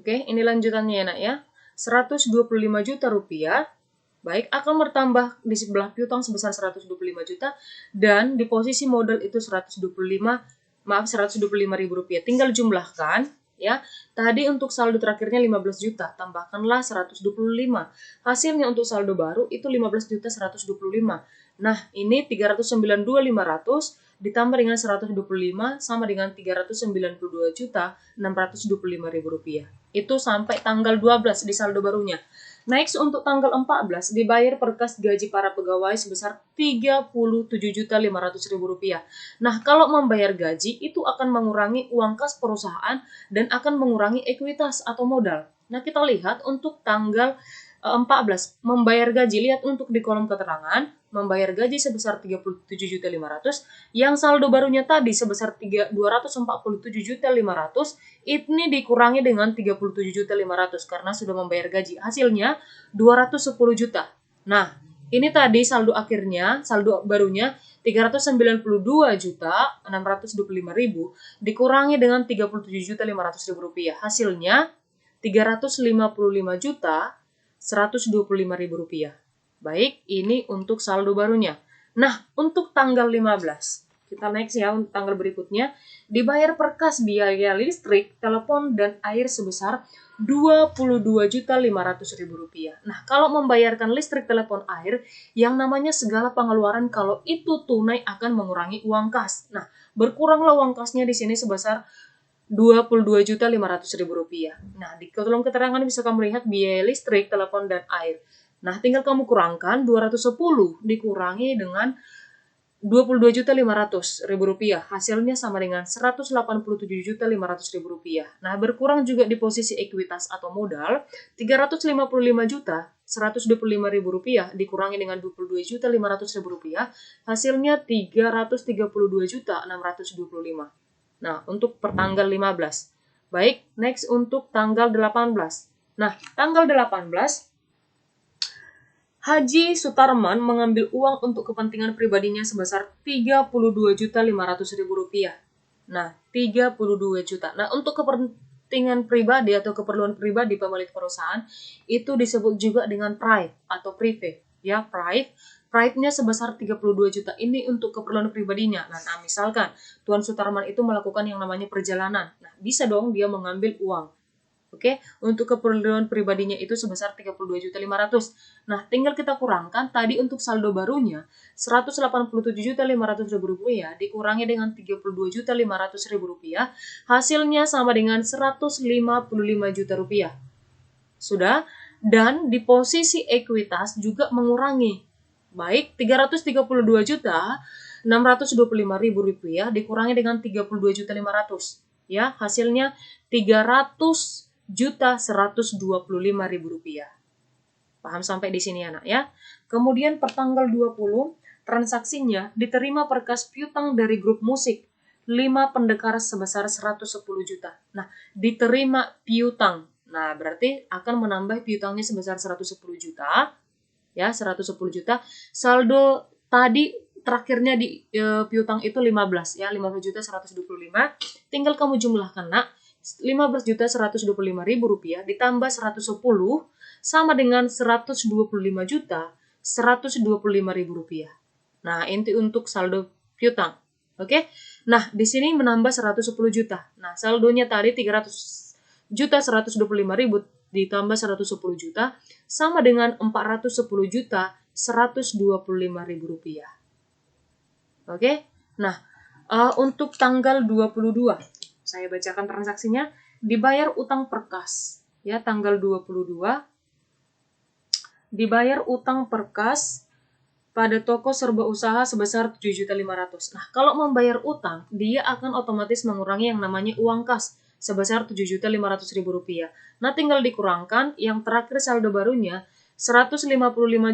Oke, ini lanjutannya ya nak ya. 125 juta rupiah. Baik, akan bertambah di sebelah piutang sebesar 125 juta dan di posisi modal itu 125 ribu rupiah. Tinggal jumlahkan ya. Tadi untuk saldo terakhirnya 15 juta, tambahkanlah 125. Hasilnya untuk saldo baru itu 15 juta 125. Nah, ini 392.500 ditambah dengan 125 sama dengan 392 juta 625 ribu rupiah. Itu sampai tanggal 12 di saldo barunya. Next untuk tanggal 14 dibayar per kas gaji para pegawai sebesar 37.500.000 rupiah. Nah, kalau membayar gaji itu akan mengurangi uang kas perusahaan dan akan mengurangi ekuitas atau modal. Nah, kita lihat untuk tanggal 14 membayar gaji, lihat untuk di kolom keterangan membayar gaji sebesar 37.500 yang saldo barunya tadi sebesar 247.500 ini dikurangi dengan 37.500 karena sudah membayar gaji, hasilnya 210 juta. Nah, ini tadi saldo akhirnya, saldo barunya 392.625.000 dikurangi dengan 37.500.000 rupiah, hasilnya 355.125.000 rupiah. Baik, ini untuk saldo barunya. Nah, untuk tanggal 15, kita next ya, untuk tanggal berikutnya, dibayar per kas biaya listrik, telepon, dan air sebesar 22.500.000 rupiah. Nah, kalau membayarkan listrik, telepon, air, yang namanya segala pengeluaran kalau itu tunai akan mengurangi uang kas. Nah, berkuranglah uang kasnya di sini sebesar 22.500.000 rupiah. Nah, di kolom keterangan bisa kamu lihat biaya listrik, telepon, dan air. Nah, tinggal kamu kurangkan 210 dikurangi dengan 22.500.000 rupiah. Hasilnya sama dengan 187.500.000 rupiah. Nah, berkurang juga di posisi ekuitas atau modal 355 juta 125.000 rupiah dikurangi dengan 22.500.000 rupiah. Hasilnya 332 juta 625. Nah, untuk pertanggal 15. Baik, next untuk tanggal 18. Nah, tanggal 18 Haji Sutarman mengambil uang untuk kepentingan pribadinya sebesar 32.500.000 rupiah. Nah, 32 juta. Nah, untuk kepentingan pribadi atau keperluan pribadi pemilik perusahaan itu disebut juga dengan private atau private. Ya, private-nya sebesar 32 juta. Ini untuk keperluan pribadinya. Nah, misalkan Tuan Sutarman itu melakukan yang namanya perjalanan. Nah, bisa dong dia mengambil uang. Oke, untuk keperluan pribadinya itu sebesar 32.500. Nah, tinggal kita kurangkan tadi untuk saldo barunya 187.500.000 rupiah dikurangi dengan 32.500.000 rupiah, hasilnya sama dengan 155 juta rupiah. Sudah, dan di posisi ekuitas juga mengurangi. Baik, 332 juta 625.000 rupiah dikurangi dengan 32.500. Ya, hasilnya 300.125.000 rupiah. Paham sampai di sini anak ya? Kemudian pertanggal 20 transaksinya diterima per kas piutang dari grup musik 5 pendekar sebesar 110 juta. Nah, diterima piutang. Nah, berarti akan menambah piutangnya sebesar 110 juta. Ya, 110 juta. Saldo tadi terakhirnya di piutang itu 15 ya, 15.125. Tinggal kamu jumlahkan nak. 15.125.000 rupiah ditambah 110 sama dengan 125.125.000 rupiah. Nah, ini untuk saldo piutang. Oke. Nah, di sini menambah 110 juta. Nah, saldonya tadi 300.125.000 ditambah 110 juta sama dengan 410.125.000 rupiah. Oke. Nah, untuk tanggal 22 saya bacakan transaksinya, dibayar utang per kas. Ya, tanggal 22 dibayar utang per kas pada toko serba usaha sebesar 7.500. Nah, kalau membayar utang, dia akan otomatis mengurangi yang namanya uang kas sebesar 7.500.000 rupiah. Nah, tinggal dikurangkan yang terakhir saldo barunya 155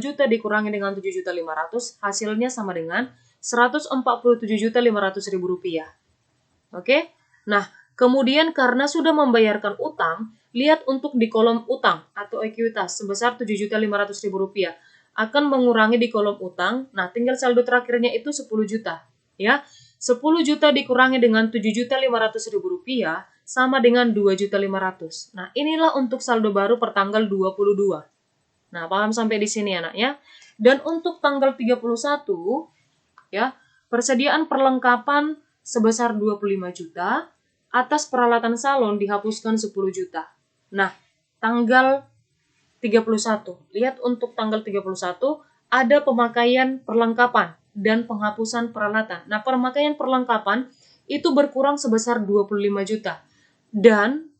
juta dikurangi dengan 7.500, hasilnya sama dengan 147.500.000 rupiah. Oke? Nah, kemudian karena sudah membayarkan utang, lihat untuk di kolom utang atau ekuitas sebesar 7.500.000 rupiah akan mengurangi di kolom utang. Nah, tinggal saldo terakhirnya itu 10 juta. Ya, 10 juta dikurangi dengan 7.500.000 rupiah sama dengan 2.500.000. Nah, inilah untuk saldo baru per tanggal 22. Nah, paham sampai di sini anak ya? Dan untuk tanggal 31 ya, persediaan perlengkapan sebesar 25 juta, atas peralatan salon dihapuskan 10 juta. Nah, tanggal 31. Lihat untuk tanggal 31 ada pemakaian perlengkapan dan penghapusan peralatan. Nah, pemakaian perlengkapan itu berkurang sebesar 25 juta. Dan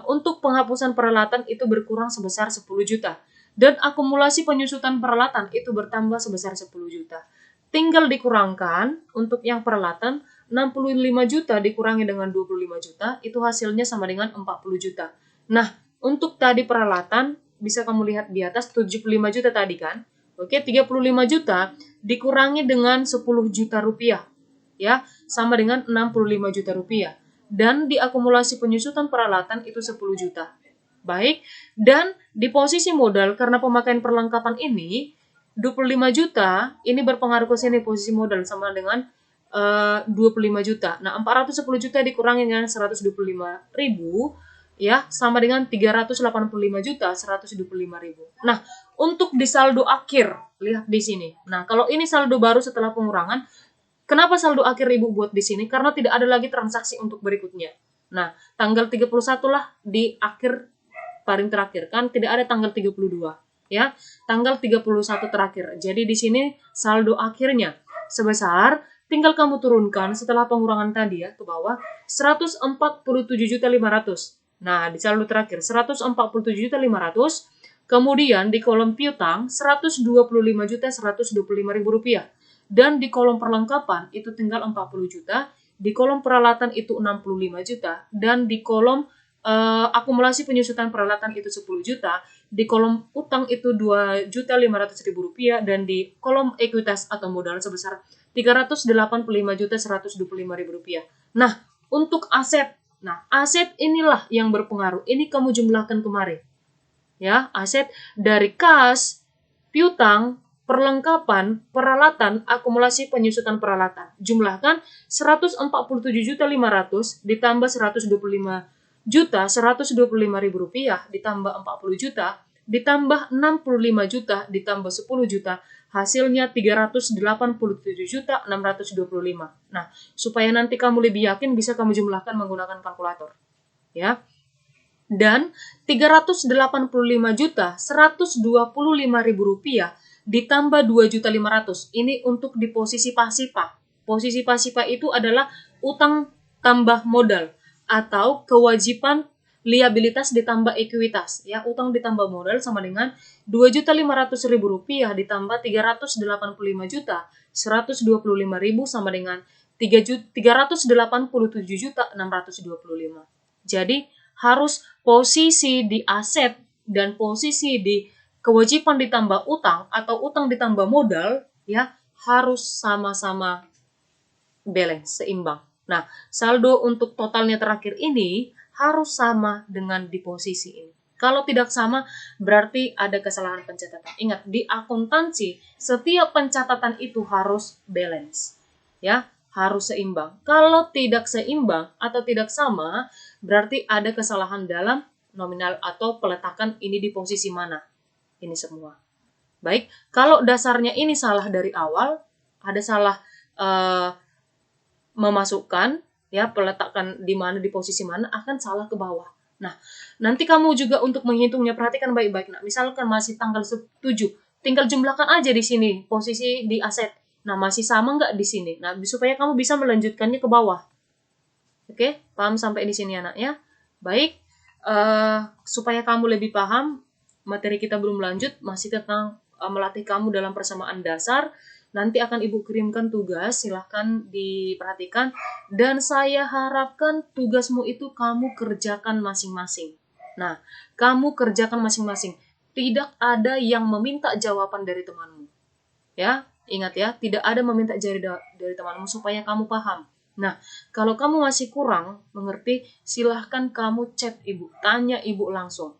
untuk penghapusan peralatan itu berkurang sebesar 10 juta. Dan akumulasi penyusutan peralatan itu bertambah sebesar 10 juta. Tinggal dikurangkan untuk yang peralatan 65 juta dikurangi dengan 25 juta, itu hasilnya sama dengan 40 juta. Nah, untuk tadi peralatan, bisa kamu lihat di atas 75 juta tadi kan? Oke, 35 juta dikurangi dengan 10 juta rupiah. Ya, sama dengan 65 juta rupiah. Dan diakumulasi penyusutan peralatan itu 10 juta. Baik, dan di posisi modal karena pemakaian perlengkapan ini 25 juta ini berpengaruh ke sini posisi modal sama dengan 25 juta. Nah, 410 juta dikurangi dengan 125.000 ya sama dengan 385 juta 125.000. Nah, untuk di saldo akhir lihat di sini. Nah, kalau ini saldo baru setelah pengurangan, kenapa saldo akhir Ibu buat di sini? Karena tidak ada lagi transaksi untuk berikutnya. Nah, tanggal 31 lah di akhir paling terakhir kan tidak ada tanggal 32 ya. Tanggal 31 terakhir. Jadi di sini saldo akhirnya sebesar tinggal kamu turunkan setelah pengurangan tadi ya ke bawah 147.500. Nah, di saldo terakhir 147.500. Kemudian di kolom piutang 125.125.000 rupiah. Dan di kolom perlengkapan itu tinggal 40 juta, di kolom peralatan itu 65 juta, dan di kolom akumulasi penyusutan peralatan itu 10 juta, di kolom utang itu 2.500.000 rupiah, dan di kolom ekuitas atau modal sebesar 385.125.000 rupiah. Nah, untuk aset, aset inilah yang berpengaruh. Ini kamu jumlahkan kemarin. Ya, aset dari kas, piutang, perlengkapan, peralatan, akumulasi penyusutan peralatan. Jumlahkan 147.500 ditambah 125.125.000 rupiah ditambah 40 juta ditambah 65 juta ditambah 10 juta, hasilnya 387.625. Nah, supaya nanti kamu lebih yakin bisa kamu jumlahkan menggunakan kalkulator. Ya. Dan 385.125.000 rupiah ditambah 2.500.000. Ini untuk di posisi pasifa. Posisi pasifa itu adalah utang tambah modal atau kewajiban liabilitas ditambah ekuitas. Ya, utang ditambah modal sama dengan 2.500.000 rupiah ditambah 385.125.000 sama dengan 387.625. Jadi harus posisi di aset dan posisi di kewajiban ditambah utang atau utang ditambah modal ya harus sama-sama balance, seimbang. Nah, saldo untuk totalnya terakhir ini harus sama dengan di posisi ini. Kalau tidak sama, berarti ada kesalahan pencatatan. Ingat, di akuntansi, setiap pencatatan itu harus balance. Ya, harus seimbang. Kalau tidak seimbang atau tidak sama, berarti ada kesalahan dalam nominal atau peletakan ini di posisi mana. Ini semua. Baik, kalau dasarnya ini salah dari awal, ada salah memasukkan ya peletakan di mana di posisi mana akan salah ke bawah. Nah, nanti kamu juga untuk menghitungnya perhatikan baik-baik. Nah, misalkan masih tanggal 7, tinggal jumlahkan aja di sini posisi di aset. Nah, masih sama nggak di sini? Nah, supaya kamu bisa melanjutkannya ke bawah. Oke, paham sampai di sini anak ya? Baik, supaya kamu lebih paham, materi kita belum lanjut, masih tentang melatih kamu dalam persamaan dasar. Nanti akan Ibu kirimkan tugas, silahkan diperhatikan. Dan saya harapkan tugasmu itu kamu kerjakan masing-masing. Nah, kamu kerjakan masing-masing. Tidak ada yang meminta jawaban dari temanmu. Ya, ingat ya, tidak ada meminta dari temanmu supaya kamu paham. Nah, kalau kamu masih kurang mengerti, silahkan kamu chat Ibu, tanya Ibu langsung.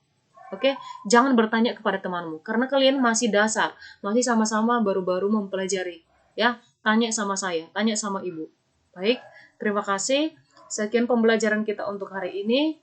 Oke, jangan bertanya kepada temanmu karena kalian masih dasar, masih sama-sama baru-baru mempelajari. Ya, tanya sama saya, tanya sama Ibu. Baik, terima kasih. Sekian pembelajaran kita untuk hari ini.